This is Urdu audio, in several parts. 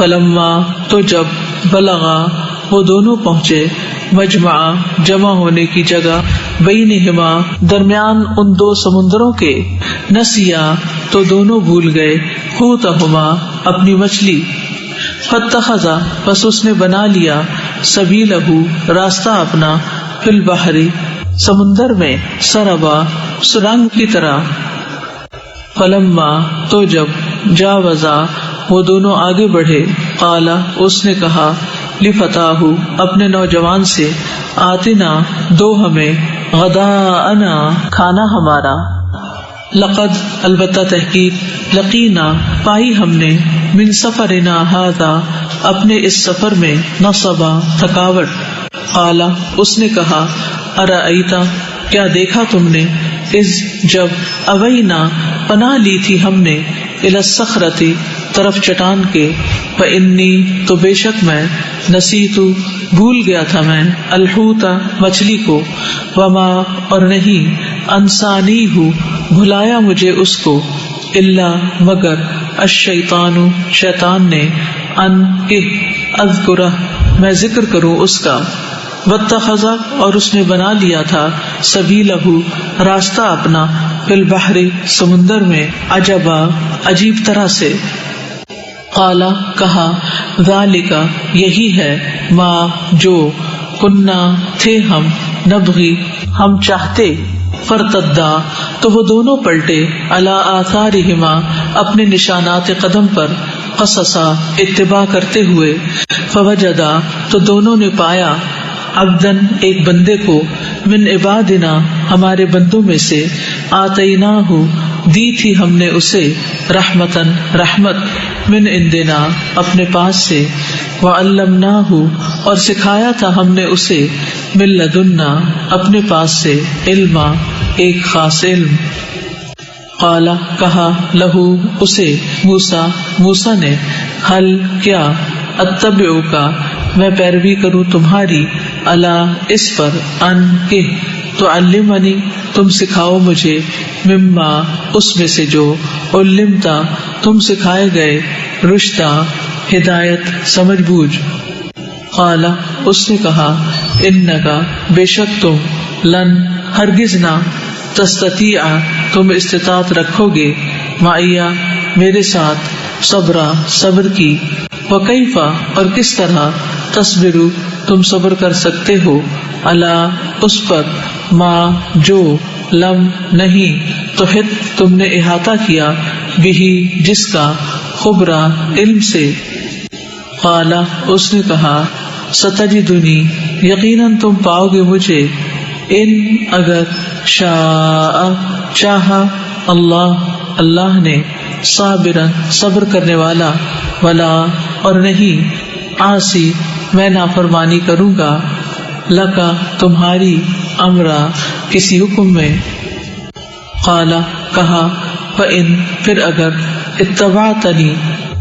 فلما تو جب بلغا وہ دونوں پہنچے مجمع جمع ہونے کی جگہ بینہما درمیان ان دو سمندروں کے نسیا تو دونوں بھول گئے حوتہما اپنی مچھلی فاتخذا پس اس نے بنا لیا سبیلہ راستہ اپنا فی البحر سمندر میں سربا سرنگ کی طرح فلما تو جب جاوزا وہ دونوں آگے بڑھے قالا اس نے کہا لفتاہ اپنے نوجوان سے آتنا دو ہمیں غداءنا کھانا ہمارا لقد البتہ تحقیق لقینا پائی ہم نے من سفرنا ھذا اپنے اس سفر میں نصبا تھکاوٹ قالا اس نے کہا ارأیتا کیا دیکھا تم نے اذ جب اوینا پناہ لی تھی ہم نے الی الصخرۃ طرف چٹان کے فإنی تو بے شک میں نسیت بھول گیا تھا میں الحوت مچھلی کو وما اور نہیں انسانی بھلایا مجھے اس کو الا مگر الشیطان شیطان نے ان کہ اذکرہ میں ذکر کروں اس کا واتخذ اور اس نے بنا لیا تھا سبیلہ راستہ اپنا فی البحر سمندر میں عجبا عجیب طرح سے قالا کہا ذالک یہی ہے ما جو کنا تھے ہم نبغی ہم چاہتے فرتدا تو وہ دونوں پلٹے علی آثارہما اپنے نشانات قدم پر قصصا اتباع کرتے ہوئے فوجدا تو دونوں نے پایا عبدن ایک بندے کو من عبادنا ہمارے بندوں میں سے آتیناہ دی تھی ہم نے اسے رحمتن رحمت من عندنا اپنے پاس سے وعلمناہ اور سکھایا تھا ہم نے اسے من لدنا اپنے پاس سے علما ایک خاص علم قالا کہا لہو اسے موسیٰ نے حل کیا اتبعوکا میں پیروی کروں تمہاری اللہ اس پر ان کہ تعلمنی تم سکھاؤ مجھے مما اس میں سے جو علمتا تم سکھائے گئے رشدہ ہدایت سمجھ بوجھ قالا اس نے کہا انکا بے شک تم لن ہرگز نہ تستطیع تم استطاعت رکھو گے معیا میرے ساتھ صبر کی وکیفا اور کس طرح تصبرو تم صبر کر سکتے ہو اللہ اس پر ما جو لم نہیں تو تم نے احاطہ کیا بھی جس کا خبرا علم سے قالا اس نے کہا ستجدنی یقیناً تم پاؤ گے مجھے ان اگر شاء چاہا اللہ نے صابرا صبر کرنے والا ولا اور نہیں عاصی میں نافرمانی کروں گا لکا تمہاری امرا کسی حکم میں قالا کہا فإن پھر اگر اتبعتنی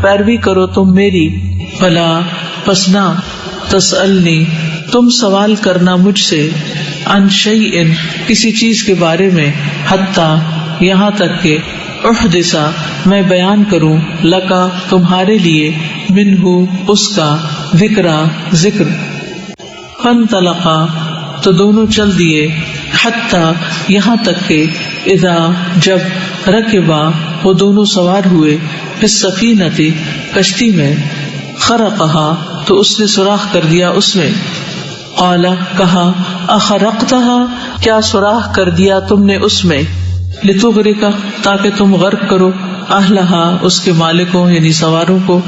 پیروی کرو تم میری فلا پس نہ تسألنی تم سوال کرنا مجھ سے عن شیئن کسی چیز کے بارے میں حتی یہاں تک کہ احدثا میں بیان کروں لکا تمہارے لیے منہ اس کا ذکر فانطلقا تو دونوں چل دیے حتی یہاں تک کہ اذا جب رکبا وہ دونوں سوار ہوئے فی السفینۃ کشتی میں خرقہا تو اس نے سوراخ کر دیا اس میں قالا کہا اخرقتہا کیا سوراخ کر دیا تم نے اس میں لتغرقا تاکہ تم غرق کرو اہلہا اس کے مالکوں یعنی سواروں کو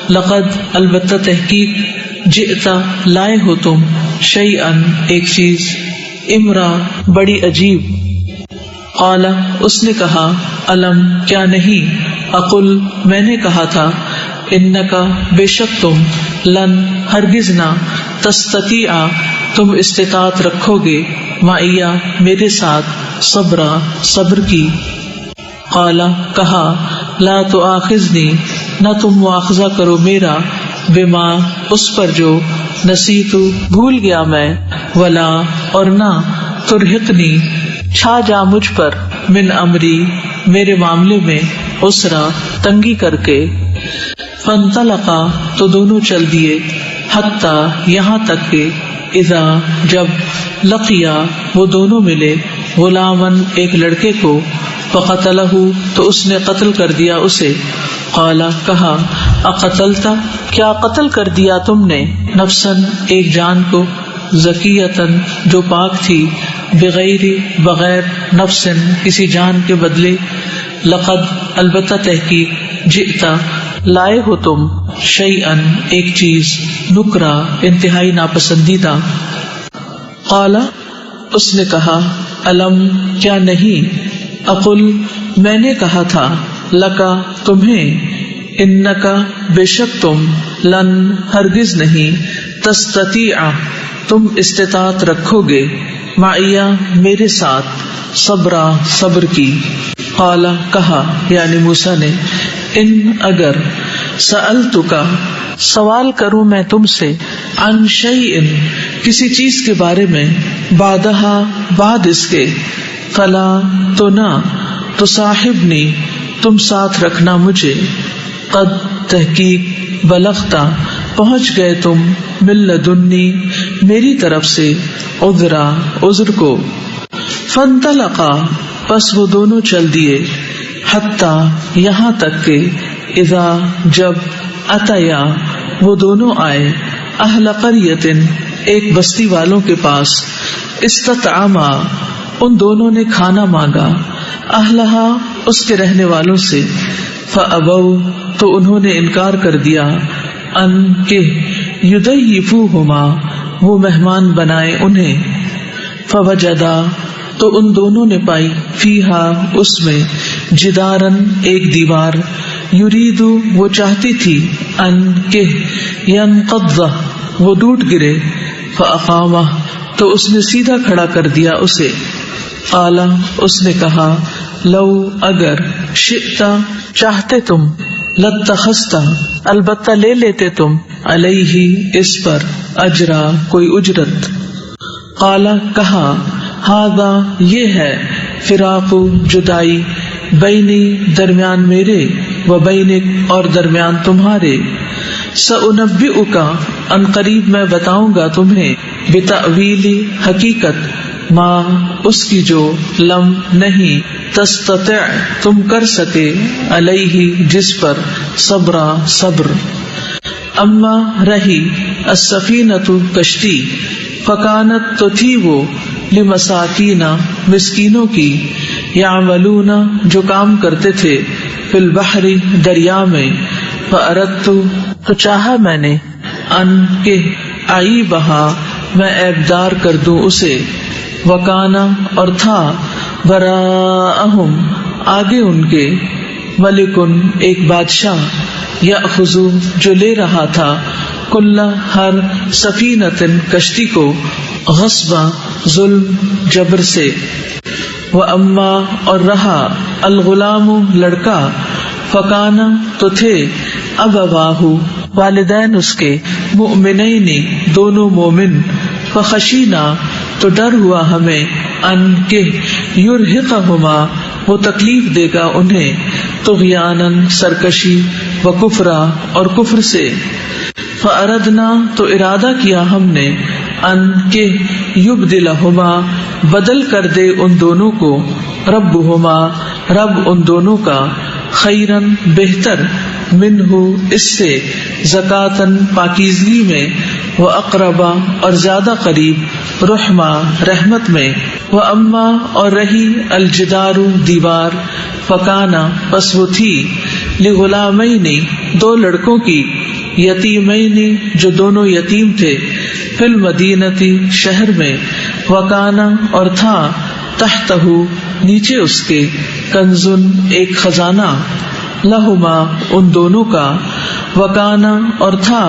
لقد البتہ تحقیق جئتا لائے ہو تم شیئن ایک چیز امرا بڑی عجیب قالا اس نے کہا الم کیا نہیں اقل میں نے کہا تھا انکا بے شک تم لن ہرگز نہ تستطیع تم استطاعت رکھو گے معیا میرے ساتھ صبر کی قالا کہا لا تؤاخذنی نہ تم مواخذہ کرو میرا بما اس پر جو نسیتو بھول گیا میں ولا اور نہ ترہقنی چھا جا مجھ پر من امری میرے معاملے میں اسرا تنگی کر کے فانطلقا تو دونوں چل دیے، حتی یہاں تک کہ اذا جب لقیا وہ دونوں ملے غلامن ایک لڑکے کو، فقتلہ تو اس نے قتل کر دیا اسے، قالا کہا اقتلتا کیا قتل کر دیا تم نے، نفسن ایک جان کو، زکیتن جو پاک تھی، بغیر بغیر، نفسن کسی جان کے بدلے، لقد البتہ تحقیق، جئتا لائے ہو تم، شیئن ایک چیز، نکرا انتہائی ناپسندیدہ، قالا اس نے کہا الم کیا نہیں، اقل میں نے کہا تھا، لکا تمہیں، انکا بے شک تم، لن ہرگز نہیں، تستطیع تم استطاعت رکھو گے، معیہ میرے ساتھ، صبرا صبر کی، قالا کہا یعنی موسیٰ نے، ان اگر سألتکا سوال کروں میں تم سے، عن شیئن کسی چیز کے بارے میں، بعدہا بعد اس کے، فلا تو نہ، تو صاحبنی تم ساتھ رکھنا مجھے، قد تحقیق، بلغتا پہنچ گئے تم، من لدنی میری طرف سے، عذرا عذر کو، فانطلقا پس وہ دونوں چل دیے، حتی یہاں تک کہ اذا جب اتیا وہ دونوں آئے، اہل قریۃ ایک بستی والوں کے پاس، استطعما ان دونوں نے کھانا مانگا، اہلہا اس کے رہنے والوں سے، فابوا تو انہوں نے انکار کر دیا، ان کہ یضیفوہما وہ مہمان بنائے انہیں، فوجدا تو ان دونوں نے پائی، فیہا اس میں، جدارن ایک دیوار، یریدو وہ چاہتی تھی، ان کہ ینقض وہ ٹوٹ گرے، فاقامہ تو اس نے سیدھا کھڑا کر دیا اسے، قالا اس نے کہا لو اگر، شئتا چاہتے تم، لاتخذتا البتہ لے لیتے تم، علیہ اس پر، اجرا کوئی اجرت، قالا کہا ھذا یہ ہے، فراق جدائی، بینی درمیان میرے، و بینک اور درمیان تمہارے، سأنبئک ان قریب میں بتاؤں گا تمہیں، بتأویل حقیقت، ما اس کی جو، لم نہیں، تستطع تم کر سکے، علیہ جس پر، صبرا صبر، اما رہی، السفینۃ کشتی، فکانت تو تھی وہ، لمساکین مسکینوں کی، یعملون جو کام کرتے تھے، فی البحر دریا میں، فاردت تو چاہا میں نے، ان کہ اعیبہا میں عیبدار کر دوں اسے، وکانا اور تھا، براءہم آگے ان کے، ملکن ایک بادشاہ، یأخذ جو لے رہا تھا، کل ہر سفینۃ کشتی کو، غصبا ظلم جبر سے، واما اور رہا، الغلام لڑکا، فکانا تو تھے، ابواہ والدین اس کے، مؤمنین دونوں مومن، فخشینا تو ڈر ہوا ہمیں، ان کہ یرہقہما وہ تکلیف دے گا انہیں، طغیانا سرکشی، و کفرا اور کفر سے، فاردنا تو ارادہ کیا ہم نے، ان کہ یبدلہما بدل کر دے ان دونوں کو، ربہما رب ان دونوں کا، خیرن بہتر، منہ اس سے، زکاتن پاکیزگی میں، و اقربا اور زیادہ قریب، رحمہ رحمت میں، و اما اور رہی، الجدار دیوار، فکانا پس وہ تھی، لغلامین دو لڑکوں کی، یتیمین جو دونوں یتیم تھے، فی المدینتی شہر میں، وکانا اور تھا، تحتہ نیچے اس کے، کنزن ایک خزانہ، لہما ان دونوں کا، وکانا اور تھا،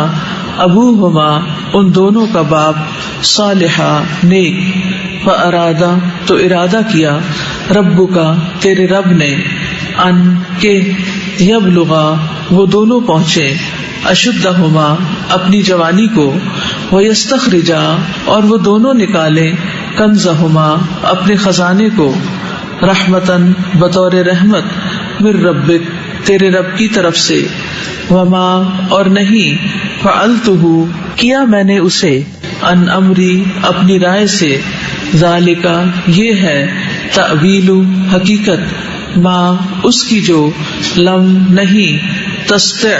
ابوہما ان دونوں کا باپ، صالحا نیک، فارادہ تو ارادہ کیا، ربک تیرے رب نے، ان کہ یبلغا وہ دونوں پہنچے، اشدہما اپنی جوانی کو، ویستخرجا اور وہ دونوں نکالے، کنزہما اپنے خزانے کو، رحمتن بطور رحمت، من ربک تیرے رب کی طرف سے، وما اور نہیں، فعلتہ کیا میں نے اسے، ان امری اپنی رائے سے، ذالکا یہ ہے، تأویل حقیقت، ما اس کی جو، لم نہیں، تستطع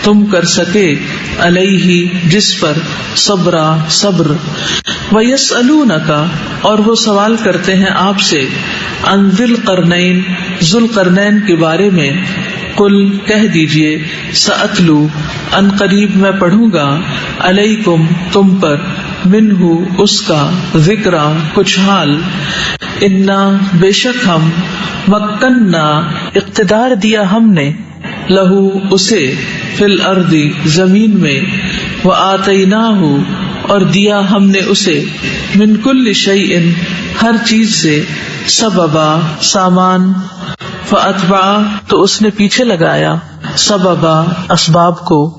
تم کر سکے، علیہ جس پر، صبرا صبر، ویسألونک اور وہ سوال کرتے ہیں آپ سے، عن ذی القرنین ذو القرنین کے بارے میں، قل کہہ دیجئے، سأتلو ان قریب میں پڑھوں گا، علیکم تم پر، منہ اس کا، ذکرا کچھ حال، انا بے شک ہم، مکننا اقتدار دیا ہم نے، لہو اسے، فی الارض زمین میں، وآتیناہ اور دیا ہم نے اسے، من کل شیء ہر چیز سے، سببا سامان، فاتبع تو اس نے پیچھے لگایا، سببا اسباب کو،